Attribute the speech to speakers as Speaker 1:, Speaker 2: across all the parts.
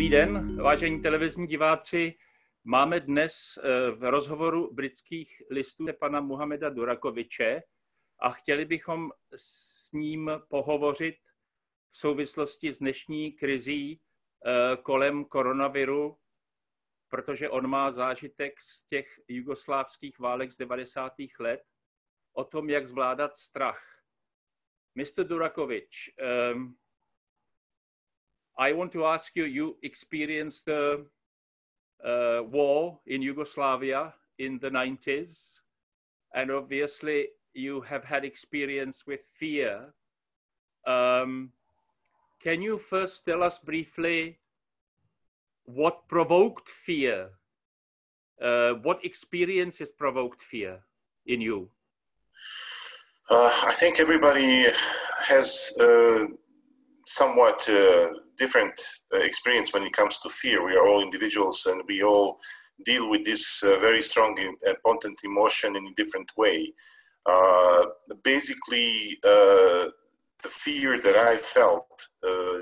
Speaker 1: Dobrý den, vážení televizní diváci. Máme dnes v rozhovoru Britských listů pana Muhameda Durakoviče a chtěli bychom s ním pohovořit v souvislosti s dnešní krizí kolem koronaviru, protože on má zážitek z těch jugoslávských válek z 90. let o tom, jak zvládat strach. Mr. Durakovič, I want to ask you, you experienced the war in Yugoslavia in the 90s, and obviously you have had experience with fear. Can you first tell us briefly what provoked fear? What experiences provoked fear in you?
Speaker 2: I think everybody has somewhat different experience when it comes to fear. We are all individuals and we all deal with this very strong and potent emotion in a different way. Basically, the fear that I felt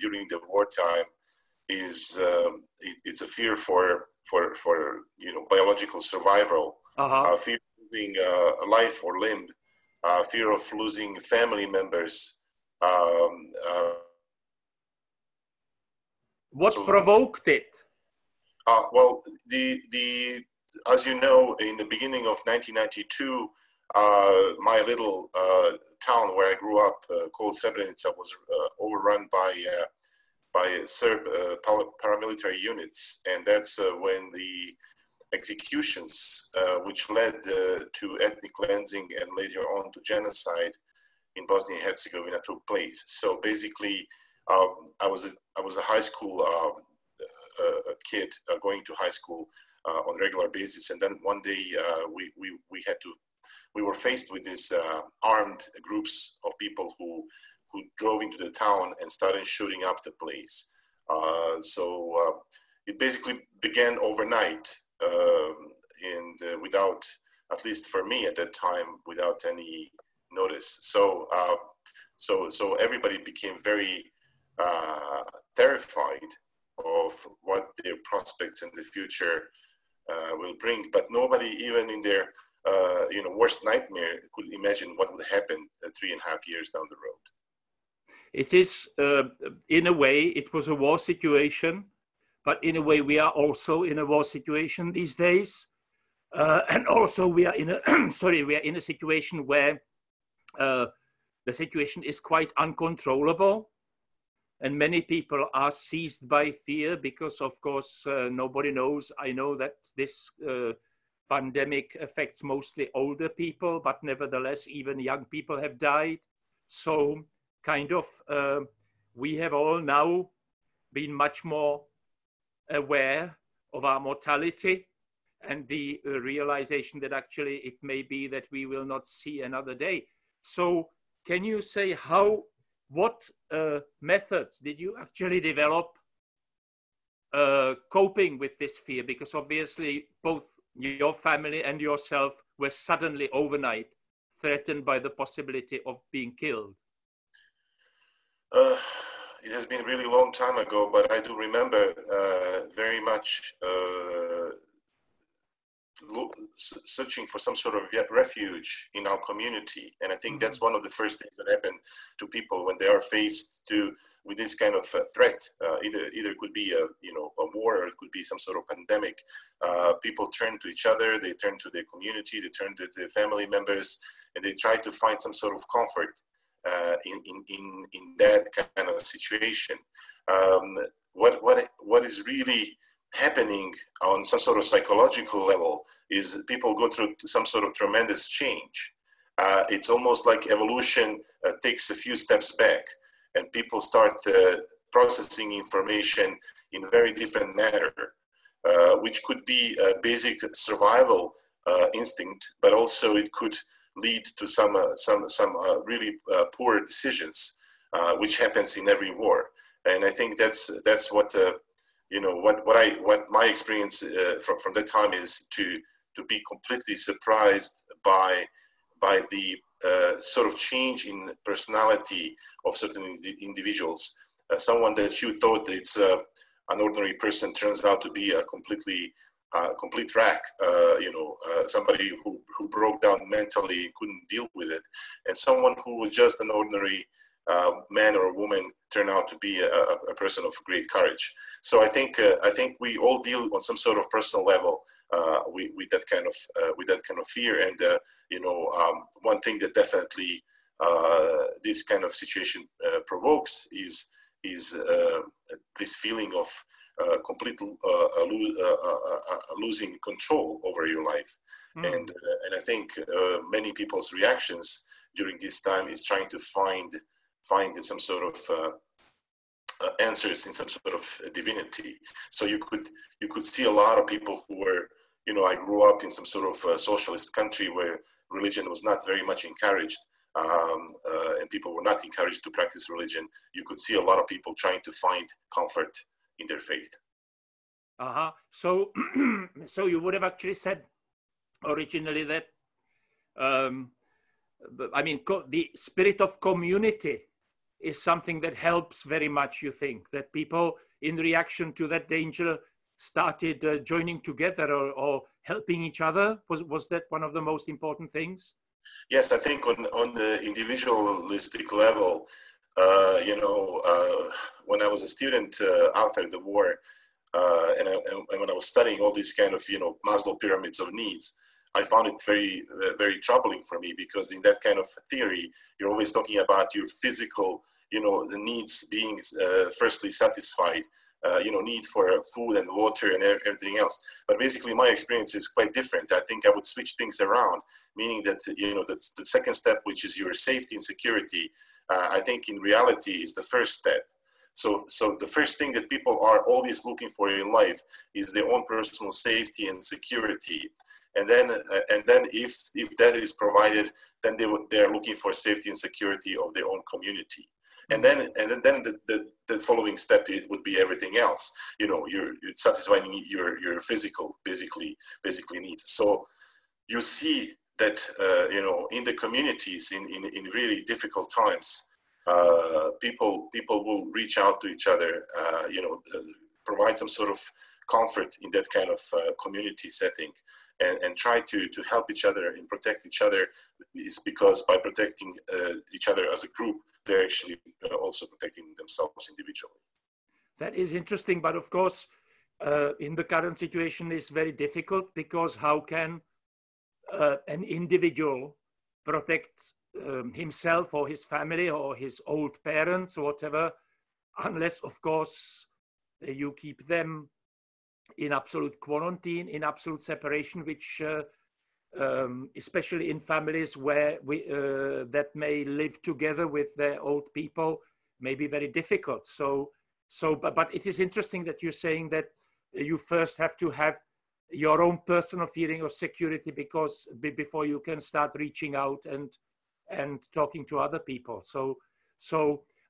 Speaker 2: during the wartime is it's a fear for biological survival, fear of losing a life or limb, fear of losing family members.
Speaker 1: What provoked it?
Speaker 2: Well, as you know, in the beginning of 1992, my little town where I grew up, called Srebrenica, was overrun by Serb paramilitary units, and that's when the executions, which led to ethnic cleansing and later on to genocide in Bosnia and Herzegovina, took place. So basically, I was a high school kid going to high school on a regular basis, and then one day we were faced with these armed groups of people who drove into the town and started shooting up the place. So it basically began overnight, and without, at least for me at that time, without any notice. So everybody became very terrified of what their prospects in the future will bring, but nobody, even in their worst nightmare, could imagine what would happen 3.5 years down the road.
Speaker 1: It is, in a way, it was a war situation, but in a way we are also in a war situation these days, and also we are in a we are in a situation where the situation is quite uncontrollable. And many people are seized by fear because, of course, nobody knows. I know that this pandemic affects mostly older people, but nevertheless, even young people have died. So we have all now been much more aware of our mortality and the realization that actually it may be that we will not see another day. So can you say what methods did you actually develop coping with this fear? Because obviously both your family and yourself were suddenly overnight threatened by the possibility of being killed.
Speaker 2: It has been a really long time ago, but I do remember very much searching for some sort of refuge in our community, and I think that's one of the first things that happen to people when they are faced with this kind of threat. Either could be a war, or it could be some sort of pandemic. People turn to each other, they turn to their community, they turn to their family members, and they try to find some sort of comfort in that kind of situation. What is really happening on some sort of psychological level is people go through some sort of tremendous change. It's almost like evolution takes a few steps back, and people start processing information in a very different manner, which could be a basic survival instinct, but also it could lead to some really poor decisions, which happens in every war. And I think that's what what my experience from that time is to be completely surprised by the sort of change in personality of certain individuals. Someone that you thought it's an ordinary person turns out to be a complete wreck, somebody who broke down mentally, couldn't deal with it, and someone who was just an ordinary man or woman turn out to be a person of great courage. So I think we all deal on some sort of personal level with that kind of fear. And one thing that definitely this kind of situation provokes is this feeling of losing control over your life. And I think many people's reactions during this time is trying to find some sort of answers in some sort of divinity. So you could see a lot of people who were, I grew up in some sort of socialist country where religion was not very much encouraged, and people were not encouraged to practice religion. You could see a lot of people trying to find comfort in their faith.
Speaker 1: So you would have actually said originally that, the spirit of community is something that helps very much, you think, that people in reaction to that danger started joining together or helping each other? Was that one of the most important things?
Speaker 2: Yes, I think on the individualistic level, when I was a student after the war, and when I was studying all these kind of, Maslow pyramids of needs, I found it very, very troubling for me, because in that kind of theory, you're always talking about your physical, the needs being firstly satisfied, need for food and water and everything else. But basically my experience is quite different. I think I would switch things around, meaning that, the second step, which is your safety and security, I think in reality is the first step. So the first thing that people are always looking for in life is their own personal safety and security. And then if that is provided, then they're looking for safety and security of their own community. And then the following step would be everything else. You're satisfying your physical, basically needs. So you see that in the communities in really difficult times, people will reach out to each other, provide some sort of comfort in that kind of community setting, and try to help each other and protect each other, is because by protecting each other as a group, they're actually also protecting themselves individually.
Speaker 1: That is interesting, but of course, in the current situation is very difficult, because how can an individual protect himself or his family or his old parents or whatever, unless, of course, you keep them in absolute quarantine, in absolute separation, which especially in families where that may live together with their old people, may be very difficult. But it is interesting that you're saying that you first have to have your own personal feeling of security, because before you can start reaching out and talking to other people. So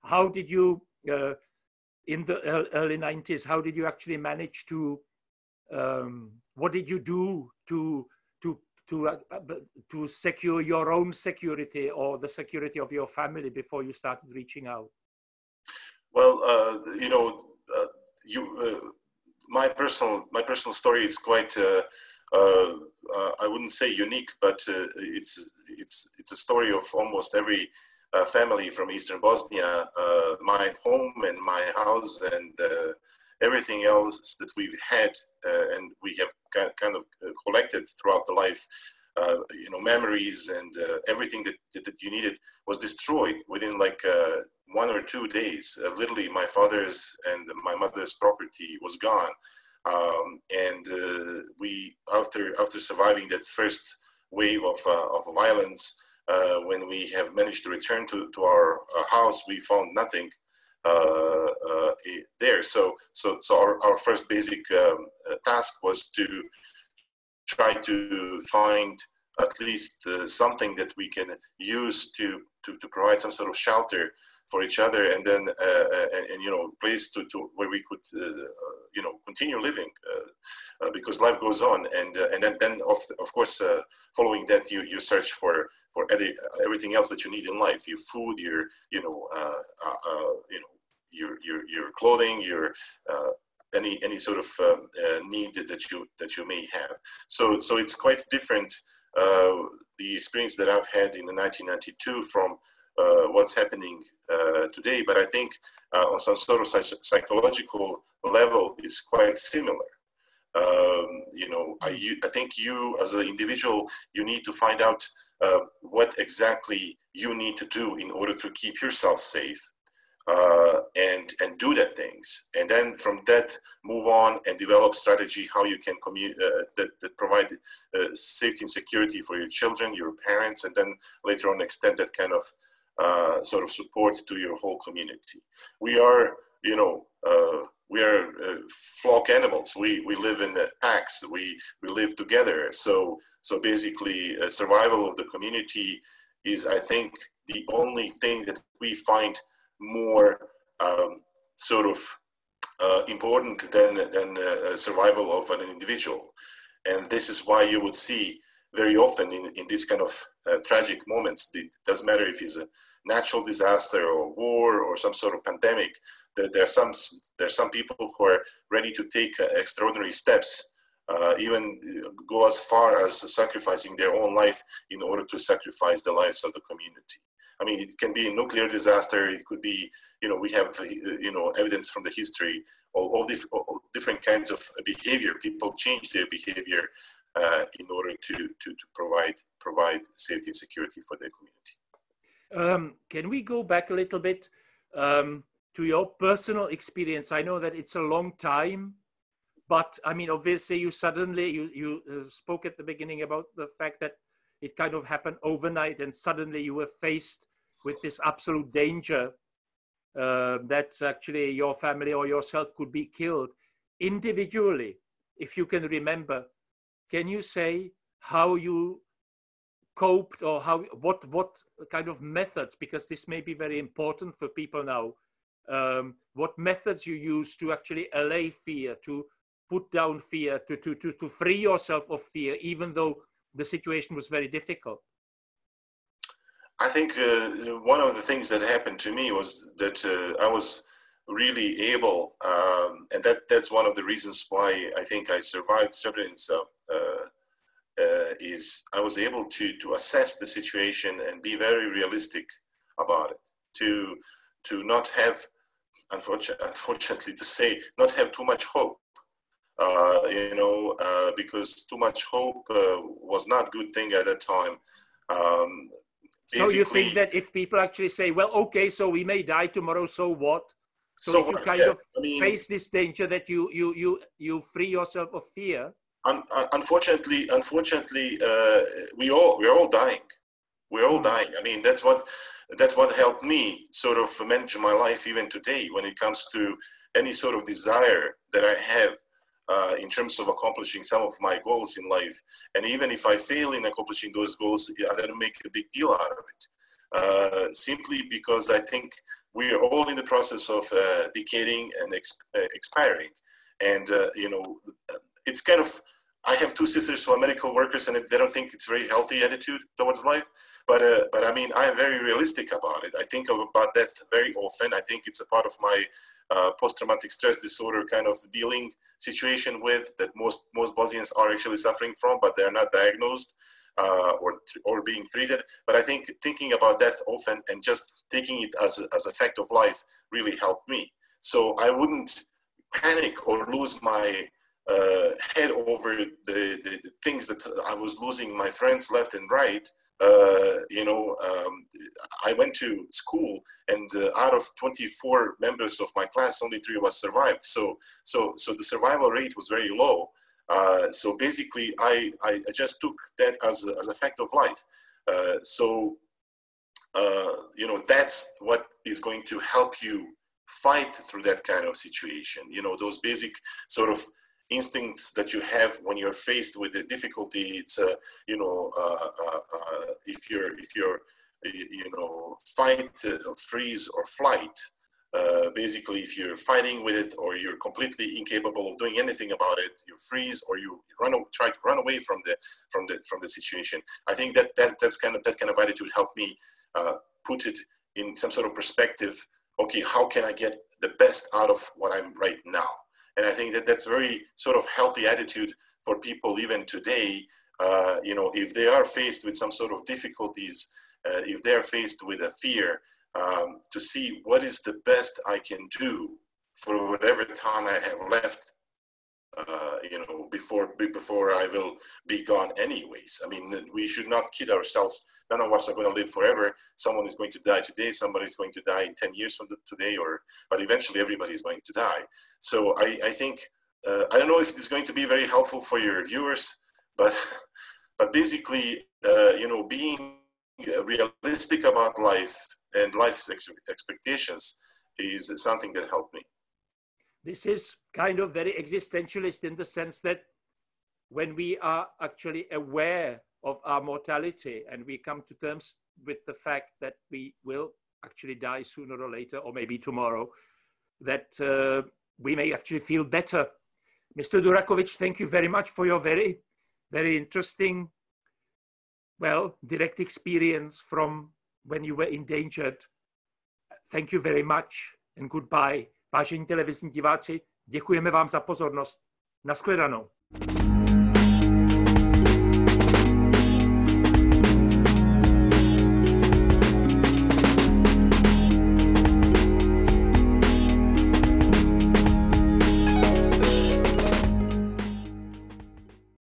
Speaker 1: how did you, in the early 90s, how did you actually manage to, what did you do to secure your own security or the security of your family before you started reaching out?
Speaker 2: Well, my personal story is quite, I wouldn't say unique, but it's a story of almost every family from Eastern Bosnia. My home and my house and everything else that we've had and we have kind of collected throughout the life, memories and everything that you needed was destroyed within like 1 or 2 days. Literally, my father's and my mother's property was gone. And we, after surviving that first wave of violence, when we have managed to return to our house, we found nothing there. So our first basic task was to try to find at least something that we can use to provide some sort of shelter for each other, and then place to where we could continue living, because life goes on, and then of course following that you search for everything else that you need in life: your food, your clothing, your any sort of need that you may have. So it's quite different, the experience that I've had in 1992 from what's happening today. But I think on some sort of psychological level, it's quite similar. I think you as an individual, you need to find out what exactly you need to do in order to keep yourself safe, and do the things, and then from that move on and develop strategy how you can that provide safety and security for your children, your parents, and then later on extend that kind of sort of support to your whole community. We are flock animals. We live in packs. We live together. So basically, survival of the community is, I think, the only thing that we find more important than survival of an individual. And this is why you would see very often in this kind of tragic moments, it doesn't matter if it's a natural disaster or war or some sort of pandemic, that there's some people who are ready to take extraordinary steps, even go as far as sacrificing their own life in order to sacrifice the lives of the community. I mean, it can be a nuclear disaster. It could be, we have, evidence from the history, all different kinds of behavior. People change their behavior in order to provide safety and security for their community.
Speaker 1: Can we go back a little bit to your personal experience? I know that it's a long time, but I mean, obviously you spoke at the beginning about the fact that it kind of happened overnight and suddenly you were faced with this absolute danger that actually your family or yourself could be killed. Individually, if you can remember, can you say how you coped, or what kind of methods, because this may be very important for people now, what methods you use to actually allay fear, to put down fear, to free yourself of fear, even though the situation was very difficult?
Speaker 2: I think one of the things that happened to me was that I was really able, and that's one of the reasons why I think I survived Srebrenica, is I was able to assess the situation and be very realistic about it, to not have, unfortunately to say, not have too much hope, because too much hope was not a good thing at that time.
Speaker 1: So you think that if people actually say, well, okay, so we may die tomorrow, so what? So if you kind of face this danger, that you free yourself of fear?
Speaker 2: Unfortunately, we're all dying. We're all dying. I mean, that's what helped me sort of manage my life even today when it comes to any sort of desire that I have in terms of accomplishing some of my goals in life. And even if I fail in accomplishing those goals, I don't make a big deal out of it. Simply because I think we are all in the process of decaying and expiring. And, it's kind of, I have two sisters who are medical workers, and they don't think it's a very healthy attitude towards life. But I mean, I am very realistic about it. I think about death very often. I think it's a part of my post-traumatic stress disorder kind of dealing situation with that most Bosnians are actually suffering from, but they're not diagnosed or being treated. But I think thinking about death often and just taking it as a fact of life really helped me. So I wouldn't panic or lose my head over the things that I was losing my friends left and right. I went to school, and out of 24 members of my class, only 3 of us survived. So the survival rate was very low. So basically, I just took that as a fact of life. That's what is going to help you fight through that kind of situation. Those basic sort of instincts that you have when you're faced with the difficulty. It's if you're fight, freeze, or flight. Basically, if you're fighting with it, or you're completely incapable of doing anything about it, you freeze, or you try to run away from the situation. I think that kind of attitude helped me put it in some sort of perspective. Okay, how can I get the best out of what I'm right now? And I think that that's very sort of healthy attitude for people even today. If they are faced with some sort of difficulties, if they are faced with a fear, to see what is the best I can do for whatever time I have left, before I will be gone anyways. I mean, we should not kid ourselves. None of us are going to live forever. Someone is going to die today. Somebody is going to die in 10 years from today, but eventually everybody is going to die. So I think, I don't know if it's going to be very helpful for your viewers, but basically, being realistic about life and life's expectations is something that helped me.
Speaker 1: This is kind of very existentialist in the sense that when we are actually aware of our mortality and we come to terms with the fact that we will actually die sooner or later, or maybe tomorrow, that we may actually feel better. Mr. Duraković, thank you very much for your very, very interesting, direct experience from when you were endangered. Thank you very much and goodbye. Vážení televizní diváci, děkujeme vám za pozornost. Nashledanou.